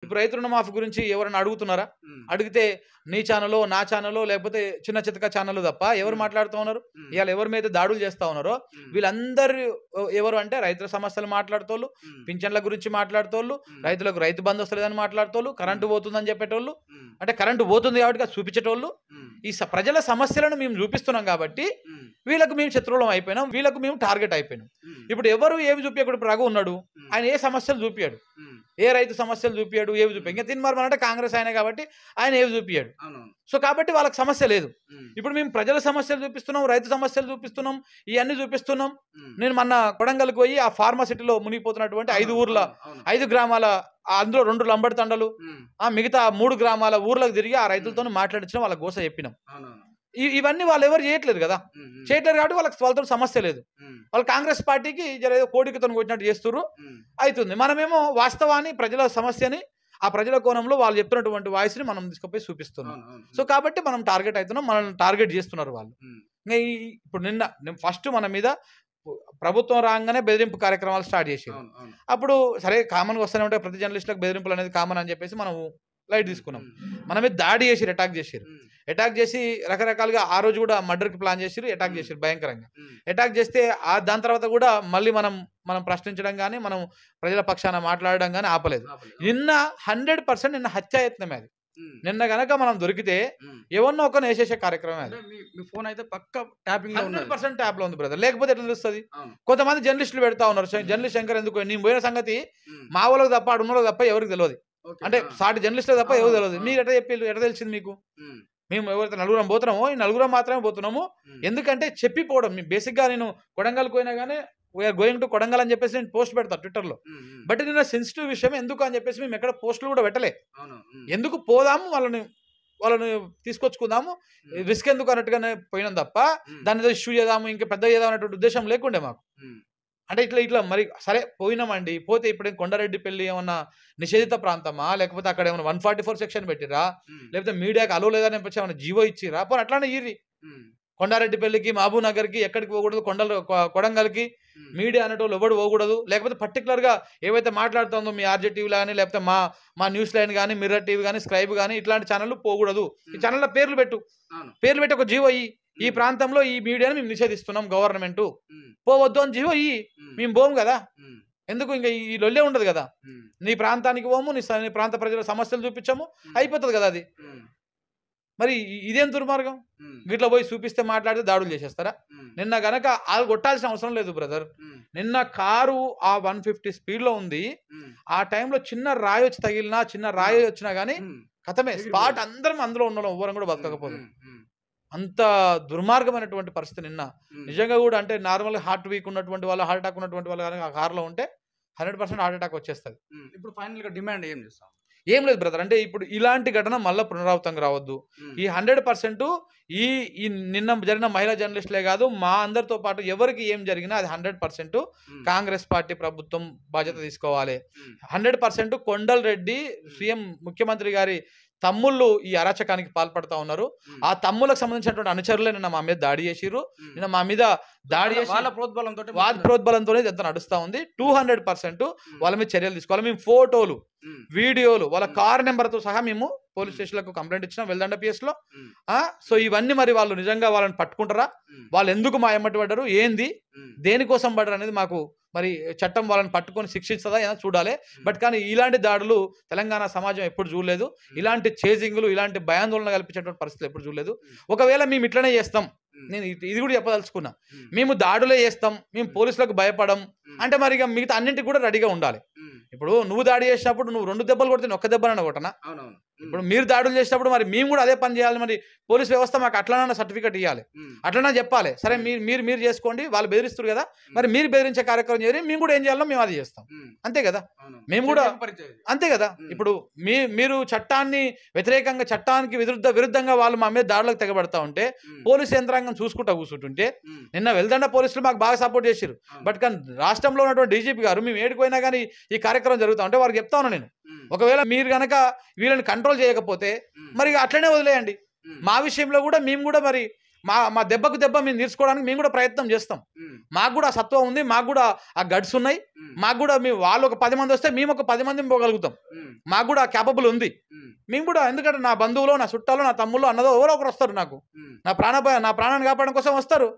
ఇప్పుడు రైతు రుణమాఫీ గురించి ఎవరైనా అడుగుతున్నారా? అడిగితే నీ ఛానల్లో, నా ఛానల్లో లేకపోతే చిన్న చితక ఛానల్ తప్ప ఎవరు మాట్లాడుతూ ఉన్నారు? ఇవాళ ఎవరి మీద దాడులు చేస్తూ ఉన్నారో వీళ్ళందరూ ఎవరు అంటే రైతుల సమస్యలు మాట్లాడుతోళ్ళు, పింఛన్ల గురించి మాట్లాడుతోళ్ళు, రైతులకు రైతు బంధు వస్తలేదని మాట్లాడుతోళ్ళు, కరెంటు పోతుందని చెప్పేటోళ్ళు, అంటే కరెంటు పోతుంది కాబట్టి చూపించేటోళ్ళు. ఈ ప్రజల సమస్యలను మేము చూపిస్తున్నాం కాబట్టి వీళ్ళకు మేము శత్రువులం అయిపోయినాం, వీళ్ళకు మేము టార్గెట్ అయిపోయినాం. ఇప్పుడు ఎవరు ఏవి చూపించకూడదు? ఇప్పుడు రఘు ఉన్నాడు, ఆయన ఏ సమస్యలు చూపించాడు? ఏ రైతు సమస్యలు చూపించాడు? ఏవి చూపి ఇంకా తిన్మార్మన్ అంటే కాంగ్రెస్ ఆయన కాబట్టి ఆయన ఏవి చూపించాడు? సో కాబట్టి వాళ్ళకి సమస్య లేదు. ఇప్పుడు మేము ప్రజల సమస్యలు చూపిస్తున్నాం, రైతు సమస్యలు చూపిస్తున్నాం, ఇవన్నీ చూపిస్తున్నాం. నేను మొన్న కొడంగల్కి పోయి ఆ ఫార్మాసిటీలో మునిగిపోతున్నటువంటి 5 ఊర్ల 5 గ్రామాల, అందులో 2 లంబడి తండలు, మిగతా 3 గ్రామాల ఊర్లకు తిరిగి ఆ రైతులతో మాట్లాడించడం, వాళ్ళ గోస చెప్పినాం. ఇవన్నీ వాళ్ళు ఎవరు చేయట్లేదు కదా, చేయట్లేదు కాబట్టి వాళ్ళతో సమస్య లేదు. వాళ్ళు కాంగ్రెస్ పార్టీకి ఏదో కోడికతో కొట్టినట్టు చేస్తున్నారు అవుతుంది. మనమేమో వాస్తవాన్ని, ప్రజల సమస్యని, ఆ ప్రజల కోణంలో వాళ్ళు చెప్తున్నటువంటి వాయిస్ని మనం తీసుకుపోయి చూపిస్తున్నాం. సో కాబట్టి మనం టార్గెట్ అవుతున్నాం, మనల్ని టార్గెట్ చేస్తున్నారు వాళ్ళు. ఇప్పుడు నిన్న ఫస్ట్ మన మీద ప్రభుత్వం రాగానే బెదిరింపు కార్యక్రమాలు స్టార్ట్ చేసారు. అప్పుడు సరే కామన్గా వస్తూనే ఉంటాయి, ప్రతి జర్నలిస్టులకు బెదిరింపులు అనేది కామన్ అని చెప్పేసి మనం లైట్ తీసుకున్నాం. మన మీద దాడి చేసిరు, అటాక్ చేసి రకరకాలుగా ఆ రోజు కూడా మర్డర్కి ప్లాన్ చేసిరు, అటాక్ చేసిరు భయంకరంగా. అటాక్ చేస్తే దాని తర్వాత కూడా మళ్ళీ మనం ప్రశ్నించడం కానీ, మనం ప్రజల పక్షాన మాట్లాడడం కానీ ఆపలేదు. నిన్న 100% నిన్న హత్యాయత్నమే అది. నిన్న గనక మనం దొరికితే ఎవరినో ఒకరిని వేసేసే కార్యక్రమం అది. మీ ఫోన్ అయితే పక్క ట్యాపింగ్ 100% ట్యాప్ లో ఉంది బ్రదర్, లేకపోతే ఎట్లా తెలుస్తుంది? కొంతమంది జర్నలిస్టులు పెడతా ఉన్నారు, జర్నలిస్ట్ శంకర్ ఎందుకు నేను పోయిన సంగతి మా వాళ్ళకి తప్ప అడున్నోళ్ళకి తప్ప ఎవరికి తెలియదు, అంటే సాటి జర్నలిస్టులకు తప్ప ఎవరు తెలియదు. మీరు ఎట్లా తెలిసింది మీకు? మేము ఎవరైతే నలుగురం పోతున్నామో ఈ నలుగురం మాత్రమే పోతున్నాము. ఎందుకంటే చెప్పిపోవడం. బేసిక్గా నేను కొడంగల్కి పోయినా కానీ వీఆర్ గోయింగ్ టు కొడంగల్ అని చెప్పేసి నేను పోస్ట్ పెడతాను ట్విట్టర్లో. బట్ నిన్న సెన్సిటివ్ విషయం ఎందుకు అని చెప్పేసి మేము ఎక్కడ పోస్టులు కూడా పెట్టలే. ఎందుకు పోదాము, వాళ్ళని తీసుకొచ్చుకుందాము, రిస్క్ ఎందుకు అన్నట్టుగానే పోయినాం తప్ప దాని ఏదో ఇష్యూ చేద్దాము, ఇంకా పెద్ద చేద్దాం అనేటువంటి ఉద్దేశం లేకుండే మాకు. అంటే ఇట్లా మరి సరే పోయినామండి, పోతే ఇప్పుడు కొండారెడ్డిపల్లి ఏమన్నా నిషేధిత ప్రాంతమా, లేకపోతే అక్కడ ఏమైనా 144 సెక్షన్ పెట్టిరా, లేకపోతే మీడియాకి అలో లేదని చెప్పేసి ఏమైనా జీవో ఇచ్చిరా? పోనీ అట్లానే ఇర్రి. కొండారెడ్డిపల్లికి, మహబూబ్ నగర్కి ఎక్కడికి పోకూడదు, కొడంగల్కి మీడియా అనేటోళ్ళు ఎవడు పోకూడదు. లేకపోతే పర్టికులర్గా ఏవైతే మాట్లాడుతుందో మీ ఆర్జే టీవీ కానీ, లేకపోతే మా న్యూస్ లైన్ కానీ, మిర్రర్ టీవీ కానీ, స్క్రైబ్ కానీ ఇట్లాంటి ఛానళ్ళు పోకూడదు. ఈ ఛానళ్ళ పేర్లు పెట్టి ఒక జీవో ఈ ప్రాంతంలో ఈ మీడియాని మేము నిషేధిస్తున్నాం, గవర్నమెంట్ పోవద్దు అని జీవో మేము పోము కదా. ఎందుకు ఇంకా ఈ లొల్లే ఉండదు కదా. నీ ప్రాంతానికి పోము, నీ ప్రాంత ప్రజల సమస్యలు చూపించాము, అయిపోతుంది కదా అది. మరి ఇదేం దుర్మార్గం? గిట్లా పోయి చూపిస్తే మాట్లాడితే దాడులు చేసేస్తారా? నిన్న గనక అది కొట్టాల్సిన అవసరం లేదు బ్రదర్. నిన్న కారు ఆ 150 స్పీడ్లో ఉంది. ఆ టైంలో చిన్న రాయి వచ్చి తగిలినా, చిన్న రాయి వచ్చినా కానీ కథమే, స్పాట్ అందరం అందులో ఉన్నాం, ఎవరం కూడా బతకకపోదు. అంత దుర్మార్గమైనటువంటి పరిస్థితి నిన్న. నిజంగా కూడా అంటే నార్మల్గా హార్ట్ వీక్ ఉన్నటువంటి వాళ్ళు, హార్ట్ అటాక్ ఉన్నటువంటి వాళ్ళు కానీ ఆ కార్లో ఉంటే 100% హార్ట్ అటాక్ వచ్చేస్తుంది. ఇప్పుడు ఫైనల్గా డిమాండ్ ఏం చేస్తాం? ఏం లేదు బ్రదర్, అంటే ఇప్పుడు ఇలాంటి ఘటన మళ్ళీ పునరావృతంగా రావద్దు. ఈ 100% ఈ నిన్న జరిగిన మహిళా జర్నలిస్టులే కాదు, మా అందరితో పాటు ఎవరికి ఏం జరిగినా అది 100% కాంగ్రెస్ పార్టీ ప్రభుత్వం బాధ్యత తీసుకోవాలి. 100% కొండల్ రెడ్డి సీఎం ముఖ్యమంత్రి గారి తమ్ముళ్ళు ఈ అరాచకానికి పాల్పడతా ఉన్నారు. ఆ తమ్ములకు సంబంధించినటువంటి అనుచరులే నిన్న మా మీద దాడి చేసిర్రు. నిన్న మా మీద దాడి చేసి వాళ్ళ ప్రోద్బలంతో ఎంత నడుస్తూ ఉంది. 200% వాళ్ళ మీద చర్యలు తీసుకోవాలి. మేము ఫోటోలు, వీడియోలు, వాళ్ళ కార్ నెంబర్తో సహా మేము పోలీస్ స్టేషన్లకు కంప్లైంట్ ఇచ్చినాం, వెల్దండ పిఎస్లో. సో ఇవన్నీ మరి వాళ్ళు నిజంగా వాళ్ళని పట్టుకుంటారా, వాళ్ళు ఎందుకు మా ఎమ్మటి పడ్డారు, ఏంది, దేనికోసం పడ్డారు అనేది మాకు మరి చట్టం వాళ్ళని పట్టుకొని శిక్షిస్తుందా ఏదో చూడాలి. బట్ కానీ ఇలాంటి దాడులు తెలంగాణ సమాజం ఎప్పుడు చూడలేదు. ఇలాంటి చేజింగ్లు, ఇలాంటి భయాందోళన కల్పించేటువంటి పరిస్థితులు ఎప్పుడు చూడలేదు. ఒకవేళ మేము ఇట్లనే చేస్తాం, నేను ఇది కూడా చెప్పదలుచుకున్నా, మేము దాడులే చేస్తాం, మేము పోలీసులకు భయపడం అంటే మరి ఇక మిగతా అన్నింటికి కూడా రెడీగా ఉండాలి. ఇప్పుడు నువ్వు దాడి చేసినప్పుడు నువ్వు 2 దెబ్బలు కొడితే ఒక్క దెబ్బనన్నా కొట్టనా? ఇప్పుడు మీరు దాడులు చేసినప్పుడు మరి మేము కూడా అదే పని చేయాలి. మరి పోలీస్ వ్యవస్థ మాకు అట్లనన్నా సర్టిఫికేట్ ఇవ్వాలి, అట్లనా చెప్పాలి. సరే మీరు చేసుకోండి, వాళ్ళు బెదిరిస్తారు కదా, మరి మీరు బెదిరించే కార్యక్రమం చేయాలి, మేము కూడా ఏం చేయాలో మేము అది చేస్తాం, అంతే కదా. మేము కూడా అంతే కదా. ఇప్పుడు మీరు చట్టాన్ని వ్యతిరేకంగా, చట్టానికి విరుద్ధంగా వాళ్ళు మా మీద దాడులకు తెగబడతా ఉంటే పోలీసు యంత్రాంగం చూసుకుంటా కూర్చుంటుంటే, నిన్న వెల్దండ పోలీసులు మాకు బాగా సపోర్ట్ చేశారు. బట్ కానీ రాష్ట్రంలో ఉన్నటువంటి డీజీపీ గారు మేము ఏడుకోయినా కానీ ఈ కార్యక్రమం జరుగుతూ ఉంటే వారికి చెప్తా ఉన్నాను నేను, ఒకవేళ మీరు కనుక వీళ్ళని కంట్రోల్ చేయకపోతే మరి అట్లనే వదిలేయండి. మా విషయంలో కూడా మేము కూడా మరి మా దెబ్బకు దెబ్బ మేము తీర్చుకోవడానికి మేము కూడా ప్రయత్నం చేస్తాం. మాకు కూడా సత్వం ఉంది, మాకు కూడా ఆ గడ్స్ ఉన్నాయి, మాకు కూడా వాళ్ళు ఒక 10 మంది వస్తే మేము ఒక 10 మందిని పోగలుగుతాం, మాకు కూడా క్యాపబుల్ ఉంది. మేము కూడా, ఎందుకంటే నా బంధువులు, నా చుట్టాలు, నా తమ్ముళ్ళు, అన్నదో ఎవరో ఒకరు వస్తారు, నాకు నా ప్రాణాన్ని కాపాడడం కోసం వస్తారు.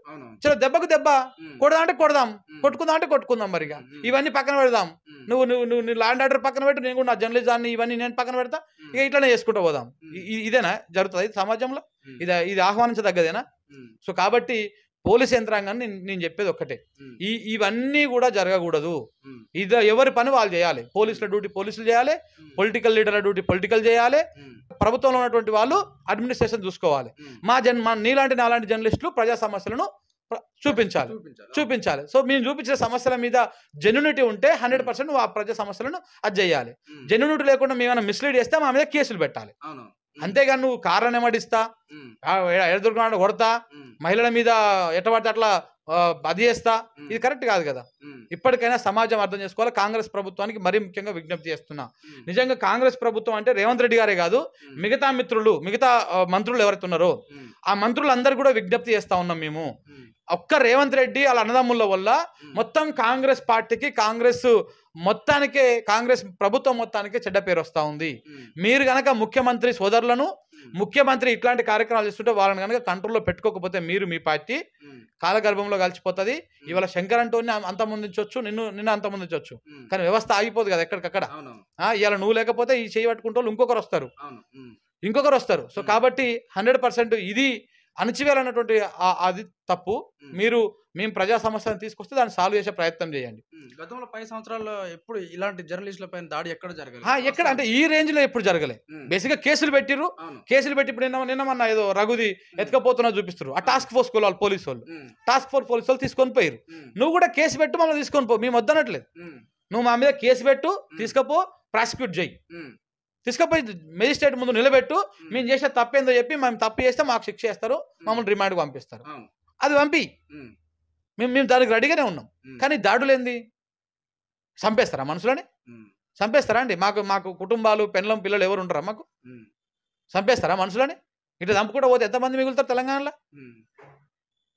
చలో దెబ్బకు దెబ్బ, కొడదాం అంటే కొడదాం, కొట్టుకుందాం అంటే కొట్టుకుందాం. మరిగా ఇవన్నీ పక్కన పెడదాం. నువ్వు ల్యాండ్ ఆర్డర్ పక్కన పెట్టు, నేను కూడా నా జర్నలిజాన్ని ఇవన్నీ నేను పక్కన పెడతా, ఇక ఇట్లానే చేసుకుంటూ పోదాం. ఇదేనా జరుగుతుంది సమాజంలో? ఇది ఆహ్వానించదగ్గదేనా? సో కాబట్టి పోలీస్ యంత్రాంగాన్ని నేను చెప్పేది ఒక్కటే, ఇవన్నీ కూడా జరగకూడదు. ఇది ఎవరి పని వాళ్ళు చేయాలి. పోలీసుల డ్యూటీ పోలీసులు చేయాలి, పొలిటికల్ లీడర్ల డ్యూటీ పొలిటికల్ చేయాలి, ప్రభుత్వంలో ఉన్నటువంటి వాళ్ళు అడ్మినిస్ట్రేషన్ చూసుకోవాలి. నాలాంటి జర్నలిస్టులు ప్రజా సమస్యలను చూపించాలి. సో మేము చూపించిన సమస్యల మీద జెన్యూనిటీ ఉంటే 100% ఆ ప్రజా సమస్యలను అది చేయాలి. జెన్యూనిటీ లేకుండా మేమైనా మిస్లీడ్ చేస్తే మా మీద కేసులు పెట్టాలి. అంతేగాని నువ్వు కారణం ఏమడిస్తా, ఎడదుర్గ కొడతా, మహిళల మీద ఎట్టబడితే అట్లా అది చేస్తా, ఇది కరెక్ట్ కాదు కదా. ఇప్పటికైనా సమాజం అర్థం చేసుకోవాలి. కాంగ్రెస్ ప్రభుత్వానికి మరీ ముఖ్యంగా విజ్ఞప్తి చేస్తున్నా, నిజంగా కాంగ్రెస్ ప్రభుత్వం అంటే రేవంత్ రెడ్డి గారే కాదు, మిగతా మంత్రులు ఎవరైతే ఉన్నారో ఆ మంత్రులందరూ కూడా విజ్ఞప్తి చేస్తా ఉన్నాం. మేము ఒక్క రేవంత్ రెడ్డి వాళ్ళ అన్నదమ్ముల వల్ల మొత్తం కాంగ్రెస్ పార్టీకి, కాంగ్రెస్ ప్రభుత్వం మొత్తానికి చెడ్డ పేరు వస్తూ ఉంది. మీరు గనక ముఖ్యమంత్రి సోదరులను, ముఖ్యమంత్రి ఇట్లాంటి కార్యక్రమాలు చేస్తుంటే వాళ్ళని కనుక కంట్రోల్లో పెట్టుకోకపోతే మీ పార్టీ కాలగర్భంలో కలిసిపోతుంది. ఇవాళ శంకర్ అంటూనే అంతమొందించవచ్చు, నిన్ను అంతమొందించవచ్చు, కానీ వ్యవస్థ ఆగిపోదు కదా ఎక్కడికక్కడ. ఇవాళ నువ్వు లేకపోతే ఈ చేయి పట్టుకుంటే వాళ్ళు ఇంకొకరు వస్తారు. సో కాబట్టి 100% ఇది అణచివేయాలన్నటువంటి అది తప్పు. మేము ప్రజా సమస్యలను తీసుకొస్తే దాన్ని సాల్వ్ చేసే ప్రయత్నం చేయండి. గతంలో 10 సంవత్సరాల్లో ఎప్పుడు ఇలాంటి జర్నలిస్టుల పైన దాడి ఎక్కడ జరగలేదు? ఎక్కడ అంటే ఈ రేంజ్ లో ఎప్పుడు జరగలే. బేసిక్ గా కేసులు పెట్టి ఇప్పుడు నిన్న ఏదో రఘుది ఎత్తుకపోతున్నా చూపిస్తారు. ఆ టాస్క్ ఫోర్స్ వాళ్ళు పోలీసు వాళ్ళు తీసుకొని పోయారు. నువ్వు కూడా కేసు పెట్టు, మమ్మల్ని తీసుకొని పో, మేము వద్దనట్లేదు. నువ్వు మా మీద కేసు పెట్టు, తీసుకపో, ప్రాసిక్యూట్ చేయి, తీసుకపోయి మెజిస్ట్రేట్ ముందు నిలబెట్టు, మేము చేసే తప్పేందో చెప్పి, మేము తప్పు చేస్తే మాకు శిక్ష చేస్తారు, మమ్మల్ని రిమాండ్కి పంపిస్తారు. అది పంపి మేము దానికి రెడీగానే ఉన్నాం. కానీ దాడులు ఏంది? చంపేస్తారా మనుషులని? చంపేస్తారా అండి? మాకు కుటుంబాలు, పెళ్ళం, పిల్లలు ఎవరు ఉంటారా? మాకు చంపేస్తారా మనుషులని? ఇట్లా చంపుకుంటూ పోతే ఎంతమంది మిగులుతారు తెలంగాణలో?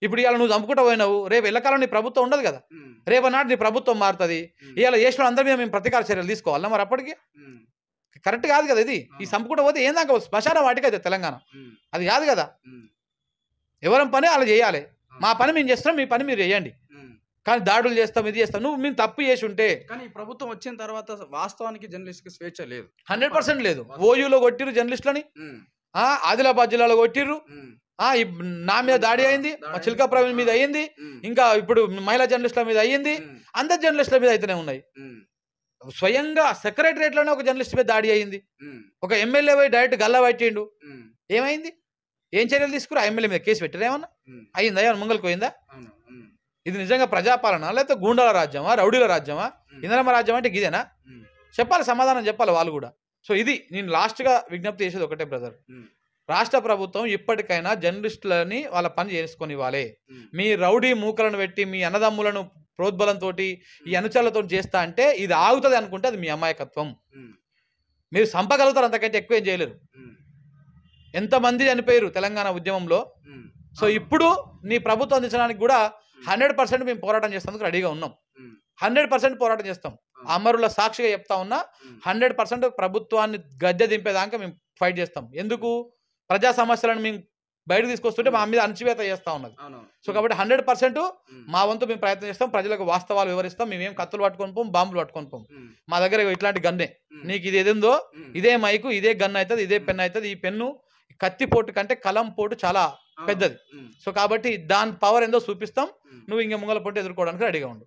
ఇప్పుడు ఇవాళ నువ్వు చంపుకుంటూ పోయినావు, రేపు ఎల్లకాలం నీ ప్రభుత్వం ఉండదు కదా. రేపు నాటి నీ ప్రభుత్వం మారుతుంది. ఇవాళ చేసిన అందరి మీద మేము ప్రతీకార చర్యలు తీసుకోవాలా? మరి అప్పటికి కరెక్ట్ కాదు కదా. ఇది ఈ చంపుకుంటూ పోతే ఏం దాకా శ్మశాన వాటికి అయితే తెలంగాణ, అది కాదు కదా. ఎవరి పని అలా చేయాలి. మా పని మేము చేస్తున్నాం, మీ పని మీరు చేయండి. కానీ దాడులు చేస్తాం, ఇది చేస్తాం, మేము తప్పు చేసి ఉంటే. కానీ ప్రభుత్వం వచ్చిన తర్వాత వాస్తవానికి జర్నలిస్ట్కి స్వేచ్ఛ లేదు, 100% లేదు. ఓయూలో కొట్టిరు జర్నలిస్టులని, ఆదిలాబాద్ జిల్లాలో కొట్టిర్రు, నా మీద దాడి అయింది, చిల్కా ప్రవీణ్ మీద అయ్యింది, ఇంకా ఇప్పుడు మహిళా జర్నలిస్టుల మీద అయ్యింది, అందరు జర్నలిస్టుల మీద అయితేనే ఉన్నాయి. స్వయంగా సెక్రటరియట్లోనే ఒక జర్నలిస్ట్ మీద దాడి అయింది. ఒక ఎమ్మెల్యే పోయి డైరెక్ట్ గల్లా పట్టిండు. ఏమైంది? ఏం చర్యలు తీసుకురా? ఎమ్మెల్యే మీద కేసు పెట్టారు? ఏమన్నా అయిందా? ఏమన్నా ముంగలికి పోయిందా? ఇది నిజంగా ప్రజాపాలన, లేకపోతే గూండాల రాజ్యమా, రౌడీల రాజ్యమా, ఇంద్రమ రాజ్యం అంటే ఇదేనా? చెప్పాలి, సమాధానం చెప్పాలి వాళ్ళు కూడా. సో ఇది నేను లాస్ట్గా విజ్ఞప్తి చేసేది ఒకటే బ్రదర్, రాష్ట్ర ప్రభుత్వం ఇప్పటికైనా జర్నలిస్టులని వాళ్ళ పని చేసుకొని ఇవ్వాలి. మీ రౌడీ మూకలను పెట్టి మీ అన్నదమ్ములను ప్రోద్బలంతో, ఈ అనుచరులతో చేస్తా అంటే ఇది ఆగుతుంది అనుకుంటే అది మీ అమాయకత్వం. మీరు చంపగలుగుతారు, అంతకంటే ఎక్కువ ఏం చేయలేరు. ఎంతమంది చనిపోయారు తెలంగాణ ఉద్యమంలో. సో ఇప్పుడు నీ ప్రభుత్వం అందించడానికి కూడా 100% మేము పోరాటం చేసేందుకు రెడీగా ఉన్నాం. 100% పోరాటం చేస్తాం. అమరుల సాక్షిగా చెప్తా ఉన్నా, 100% ప్రభుత్వాన్ని గద్దె దింపేదాకా మేము ఫైట్ చేస్తాం. ఎందుకు? ప్రజా సమస్యలను మేము బయటకు తీసుకొస్తుంటే మా మీద అణచివేత చేస్తూ ఉన్నది. సో కాబట్టి 100% మా వంతు మేము ప్రయత్నం చేస్తాం. ప్రజలకు వాస్తవాలు వివరిస్తాం. మేమేం కత్తులు పట్టుకొని పోం, బాంబులు పట్టుకొని పోం. మా దగ్గర ఇట్లాంటి గన్నే, నీకు ఇది ఏదేందో ఇదే మైకు, ఇదే గన్ అవుతుంది, ఇదే పెన్ అవుతుంది. ఈ పెన్ను కత్తి పోటు కంటే కలం పోటు చాలా పెద్దది. సో కాబట్టి దాని పవర్ ఏందో చూపిస్తాం. నువ్వు ఇంక ముంగల పోటీ ఎదుర్కోవడానికి రెడీగా ఉండు.